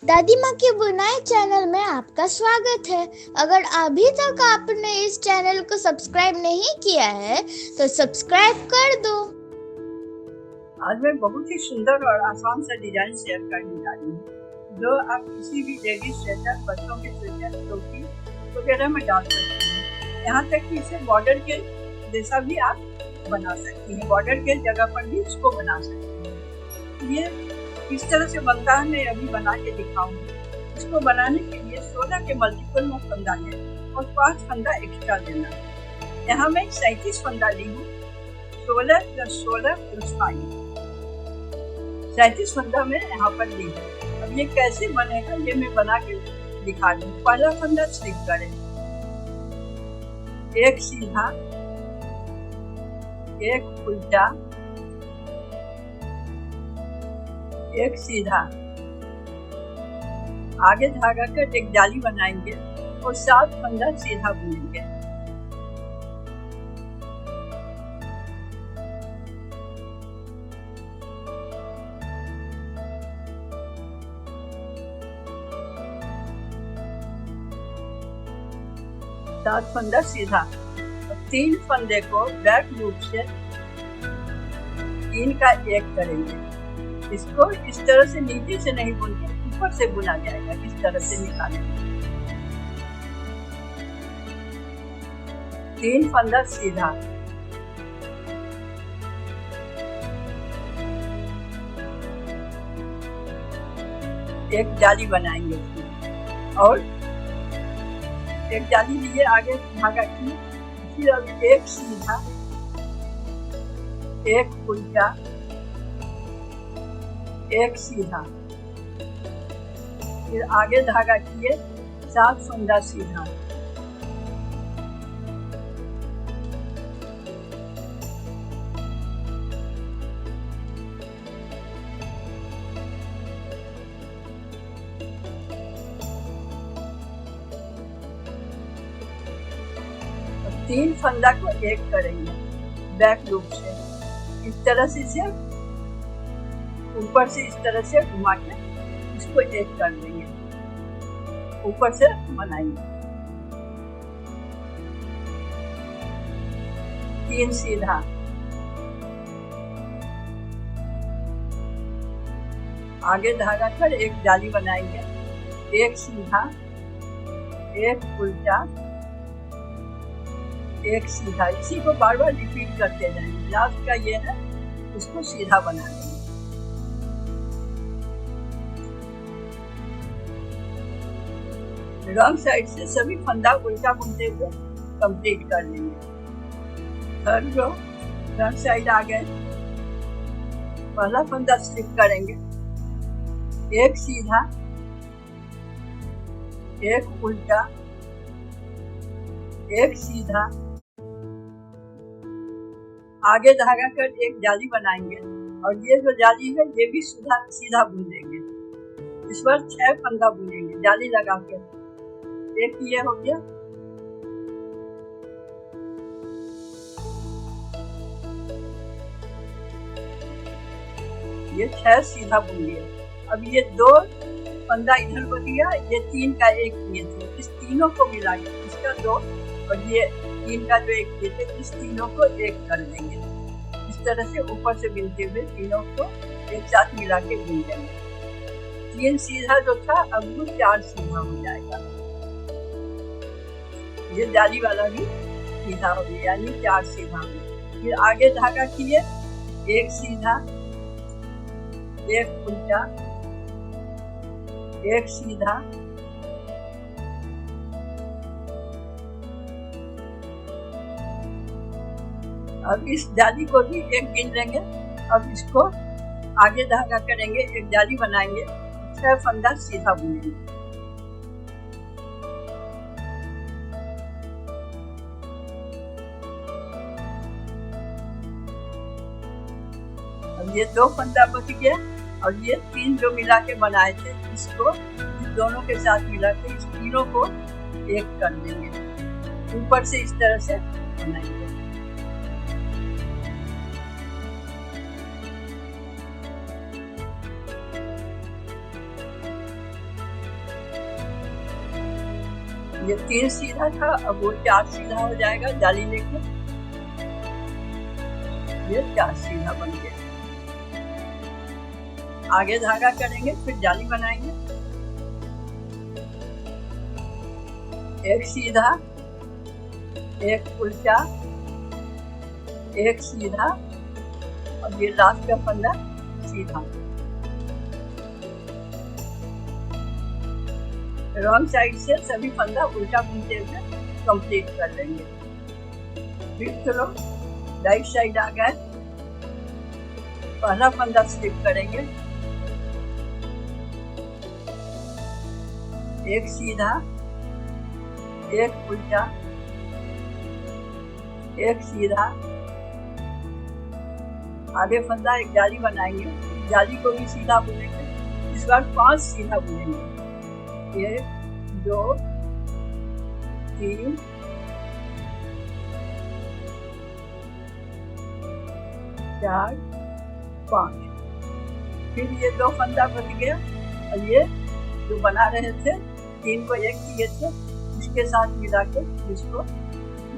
दादी माँ की बुनाई चैनल में आपका स्वागत है। अगर अभी तक आपने इस चैनल को सब्सक्राइब नहीं किया है तो सब्सक्राइब कर दो। आज मैं बहुत ही सुंदर और आसान सा डिजाइन शेयर करने जा रही हूँ जो आप किसी भी लेडीज स्वेटर, बच्चों के स्वेटर, टोपी वगैरह में डाल सकती हैं। यहाँ तक कि इसे बॉर्डर के जैसा भी आप बना सकती हैं। बॉर्डर के जगह पर भी इसको बना सकती हैं। ये किस तरह से बनता है मैं अभी बना के दिखाऊंगी। इसको बनाने के लिए 16 के मल्टीपल में फंदा लें और 5 फंदा एक्स्ट्रा लेना। यहाँ मैं 37 फंदा ली हूँ। 16 + 16 + 5 37 फंदा मैं यहाँ पर ली है। अब ये कैसे बनेगा ये मैं बना के दिखा दूँ। पहला फंदा स्लिप करें, एक सीधा, एक उल्टा, एक सीधा। आगे धागा कर एक जाली बनाएंगे और 7 फंदा सीधा बुनेंगे। सात फंदा सीधा। 3 फंदे को बैक लूप से 3 का 1 करेंगे। इसको इस तरह से नीचे से नहीं बुनते, ऊपर से बुना जाएगा। इस तरह से निकालेंगे। 3 फंदा सीधा, एक जाली बनाएंगे और एक जाली लिए आगे धागा की। फिर अब एक सीधा, एक उल्टा, एक सीधा। फिर आगे धागा किए, 7 फंदा सीधा। और 3 फंदा को एक करेंगे बैक लूप से। इस तरह से इसे ऊपर से इस तरह से घुमा के इसको एक कर देंगे। ऊपर से बनाएंगे। 3 सीधा, आगे धागा कर एक जाली बनाएंगे। एक सीधा, एक उल्टा, एक सीधा। इसी को बार बार रिपीट करते जाएंगे। लास्ट का ये है, इसको सीधा बना देंगे। रॉन्ग साइड से सभी फंदा उल्टा बुनते हुए कंप्लीट कर लेंगे। थर्ड रो फ्रंट साइड आ गए। पहला फंदा स्लिप करेंगे, एक सीधा, एक उल्टा, एक सीधा। आगे धागा कर एक जाली बनाएंगे और ये जो जाली है ये भी सीधा बुन देंगे। इस बार 6 फंदा बुनेंगे जाली लगा के। एक ये हो गया। ये 6 सीधा बुन लिया। अब ये 2 फंदा इधर बन गया। ये 3 का 1 किए थे, इस तीनों को मिला के इसका 2 और ये 3 का जो 1 किए थे, इस तीनों को 1 कर देंगे। इस तरह से ऊपर से बुनते हुए तीनों को एक साथ मिला के बुन देंगे। 3 सीधा जो था अब वो 4 सीधा हो जाएगा। ये जाली वाला भी सीधा हो गया, यानी 4 सीधा हो गया। फिर आगे धागा किए, एक सीधा, एक उल्टा, एक सीधा। अब इस जाली को भी एक गिन लेंगे। अब इसको आगे धागा करेंगे, एक जाली बनाएंगे, 6 फंदा सीधा बुनेंगे। अब ये 2 फंदा बच गया और ये 3 जो मिला के बनाए थे इसको इस दोनों के साथ मिला के इस तीनों को एक कर देंगे। ऊपर से इस तरह से बनाएंगे। ये 3 सीधा था, अब वो 4 सीधा हो जाएगा जाली लेके। ये 4 सीधा बन गया। आगे धागा करेंगे, फिर जाली बनाएंगे। एक सीधा, एक उल्टा, एक सीधा, और ये लास्ट का फंदा सीधा। रॉन्ग साइड से सभी फंदा उल्टा घूमते हुए कंप्लीट कर लेंगे। फिर चलो राइट साइड आ गए, पहला फंदा स्लिप करेंगे, एक सीधा, एक उल्टा, एक सीधा, आगे फंदा एक जाली बनाएंगे, जाली को भी सीधा बुनेंगे। इस बार 5 सीधा बुनेंगे। 1 2 3 4 5। फिर ये 2 फंदा बच गया, और ये जो बना रहे थे 3 को एक किए थे, इसके साथ मिला के इसको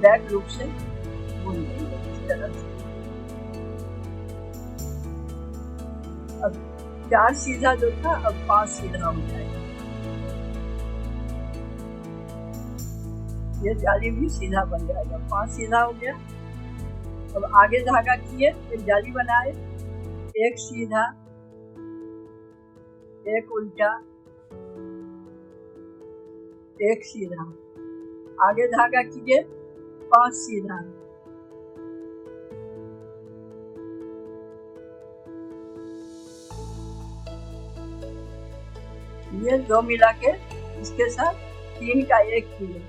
बैक लूप से बुन देंगे इस तरह से। अब 4 सीधा जो था अब 5 सीधा हो जाएगा। ये जाली भी सीधा बन जाएगा। 5 सीधा हो गया। अब आगे धागा किए, फिर जाली बनाए, एक सीधा, एक उल्टा, एक सीधा, आगे धागा कीजिए, 5 सीधा, ये 2 मिला के इसके साथ 3 का 1 किए,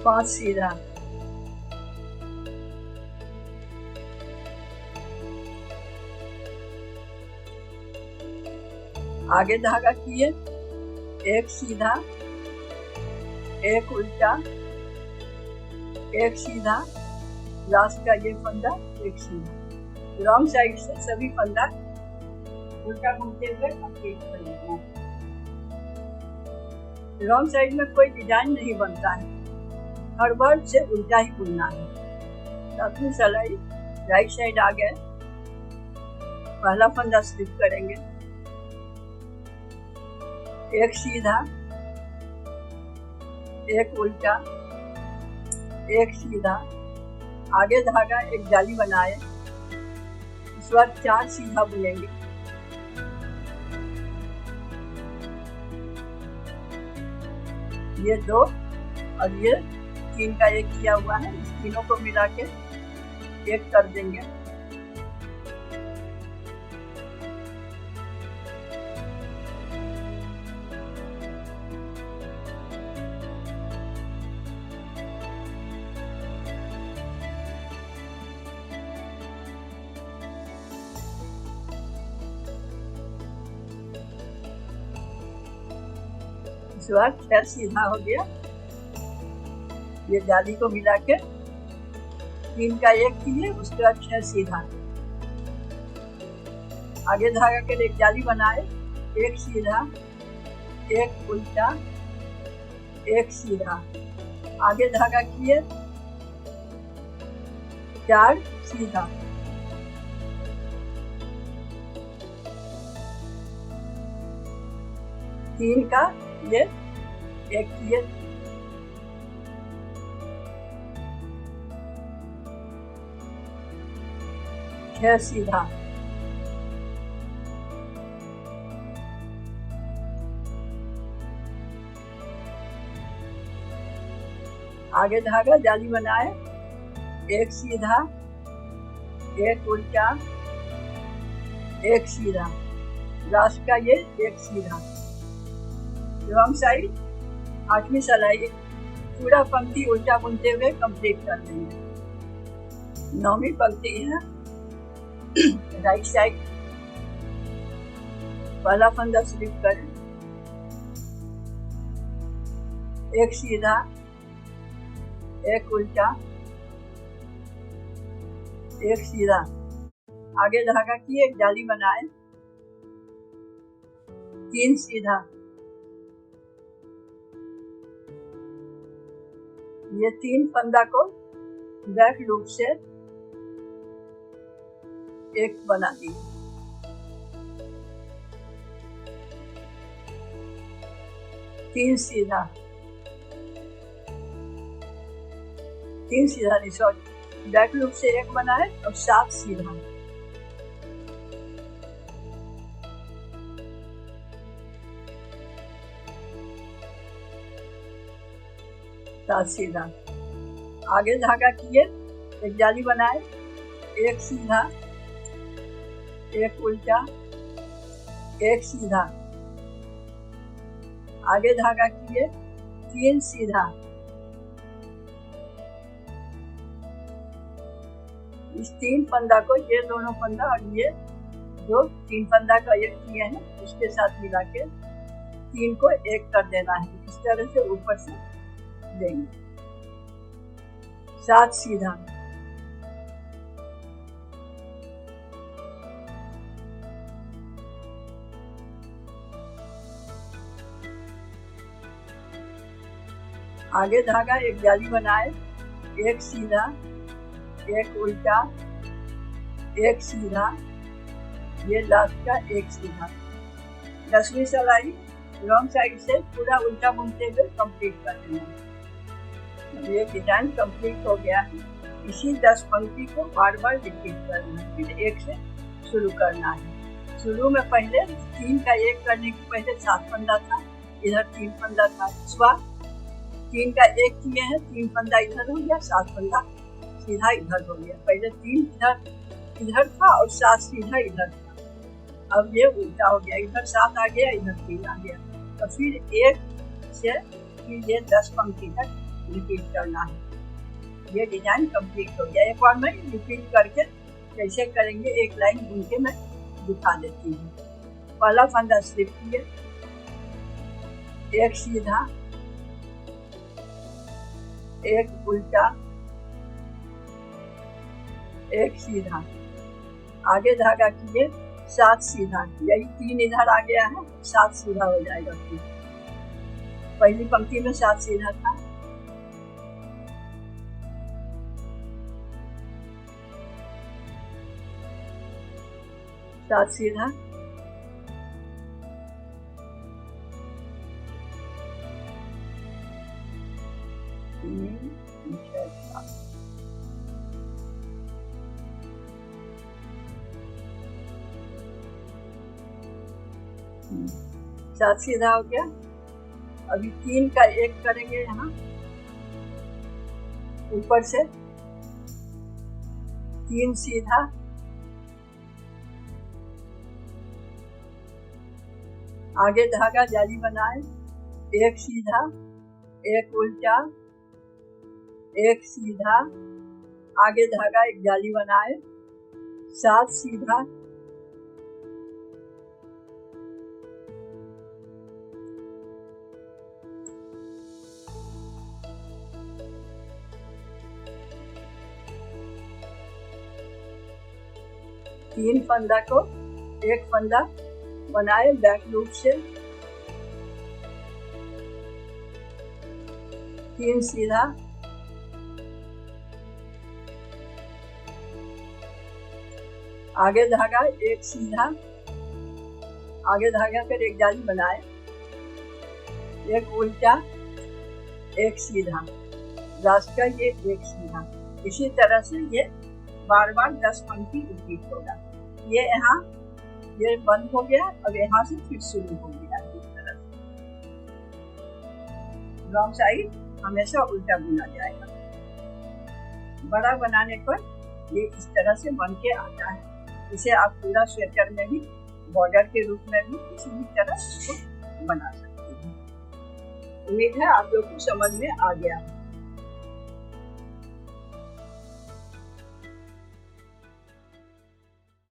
पांच सीधा, आगे धागा किए, एक सीधा, एक उल्टा, एक सीधा, लास्ट का ये फंदा एक सीधा। रॉन्ग साइड से सभी फंदा उल्टा घूमते हुए कंप्लीट कर लेना। रॉन्ग साइड में कोई डिजाइन नहीं बनता है, हर बार से उल्टा ही बुनना है। अपनी सिलाई राइट साइड आ गए, पहला फंदा स्लिप करेंगे, एक सीधा, एक उल्टा, एक सीधा, आगे धागा एक जाली बनाए, इस बार 4 सीधा बुनेंगे। ये 2 और ये 3 का 1 किया हुआ है, इस तीनों को मिला के 1 कर देंगे। इस बार 6 सीधा हो गया। ये जाली को मिला के 3 का 1 किए, उसके बाद 6 सीधा, आगे धागा के लिए एक जाली बनाए, एक सीधा, एक उल्टा, एक सीधा, आगे धागा किए, 4 सीधा, तीन का ये 1 किए, छह सीधा, आगे धागा जाली बनाए, एक सीधा, एक उल्टा, एक सीधा, लास्ट का ये 1 सीधा। रॉन्ग साइड 8वीं सिलाई पूरा पंक्ति उल्टा बुनते हुए कंप्लीट कर देंगे। 9वीं पंक्ति है, राइट साइड पहला फंदा स्लिप करें, एक सीधा, एक उल्टा, एक सीधा, आगे धागा की एक जाली बनाए, 3 सीधा, ये 3 फंदा को बैक लूप से एक बना दिए, तीन सीधा नहीं सॉरी, बैक लूप से एक बनाए और 7 सीधा, सीधा। आगे धागा किए, एक जाली बनाए, एक सीधा, एक उल्टा, एक सीधा, आगे धागा किए, 3 सीधा, इस 3 फंदा को, ये दोनों फंदा और ये जो 3 फंदा का एक किए हैं उसके साथ मिला के 3 को एक कर देना है। इस तरह से ऊपर से देंगे, 7 सीधा, आगे धागा एक जाली बनाए, एक सीधा, एक उल्टा, एक सीधा, ये लास्ट का एक सीधा। 10वीं सिलाई रॉन्ग साइड से पूरा उल्टा बुनते हुए कंप्लीट कर देना। ये डिजाइन कंप्लीट हो गया है। इसी 10 पंक्ति को बार बार रिपीट करना है, फिर एक से शुरू करना है। शुरू में पहले 3 का एक करने के पहले 7 फंदा था, इधर 3 फंदा था। इस बार 3 का एक किए हैं, 3 फंदा इधर हो गया, 7 फंदा सीधा इधर हो गया। पहले 3 इधर था और 7 सीधा इधर था। अब ये उल्टा हो गया, इधर 7 आ गया, इधर 3 आ गया। तो फिर एक से फिर ये 10 पंक्ति तक रिपीट करना है। ये डिजाइन कंप्लीट हो गया। एक बार मैं रिपीट करके कैसे करेंगे एक लाइन बुन के मैं दिखा देती हूँ। पहला फंदा स्लिप किए, एक सीधा, एक उल्टा, एक सीधा, आगे धागा किए, 7 सीधा, यही 3 इधर आ गया है, 7 सीधा हो जाएगा। फिर पहली पंक्ति में 7 सीधा था, सात सीधा, सात सीधा हो गया। अभी 3 का एक करेंगे यहाँ ऊपर से, 3 सीधा, आगे धागा जाली बनाए, एक सीधा, एक उल्टा, एक सीधा, आगे धागा एक जाली बनाए, 7 सीधा, तीन फंदा को एक फंदा बनाए बैक लूप से, 3 सीधा, आगे धागा एक सीधा, आगे धागा कर एक जाली बनाए, एक उल्टा, एक सीधा, लास्ट का ये एक सीधा। इसी तरह से ये बार बार 10 पंक्ति रिपीट होगा। ये यहाँ ये बंद हो गया, अब यहाँ से फिर शुरू हो गया। इस तरह से रॉन्ग साइड हमेशा उल्टा बुना जाएगा। बड़ा बनाने पर ये इस तरह से बन के आता है। इसे आप पूरा स्वेटर में भी, बॉर्डर के रूप में भी किसी भी तरह इसको बना सकते हैं। उम्मीद है आप लोग को समझ में आ गया।